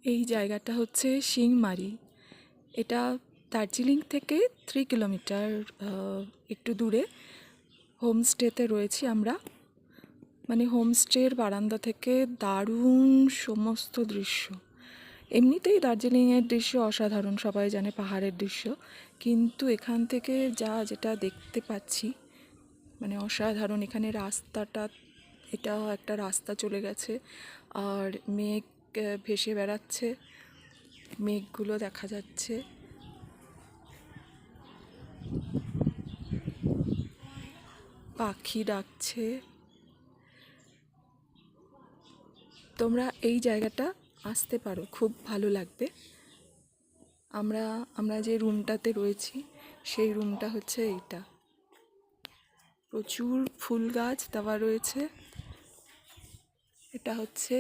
এই জায়গাটা হচ্ছে সিংমারি। এটা দার্জিলিং থেকে 3 কিলোমিটার একটু দূরে। হোমস্টেতে রয়েছি আমরা। মানে হোমস্টের বারান্দা থেকে দারুণ সমস্ত দৃশ্য। এমনিতেই দার্জিলিংয়ের দৃশ্য অসাধারণ, সবাই জানে, পাহাড়ের দৃশ্য। কিন্তু এখান থেকে যেটা দেখতে পাচ্ছি মানে অসাধারণ। এখানে রাস্তাটা, এটাও একটা রাস্তা চলে গেছে, আর মেঘ ভেসে বেড়াচ্ছে, মেঘগুলো দেখা যাচ্ছে। পাখি ডাকছে। তোমরা এই জায়গাটা আসতে পারো, খুব ভালো লাগবে। আমরা আমরা যে রুমটাতে রয়েছি সেই রুমটা হচ্ছে এইটা। প্রচুর ফুল গাছ দেওয়া রয়েছে। এটা হচ্ছে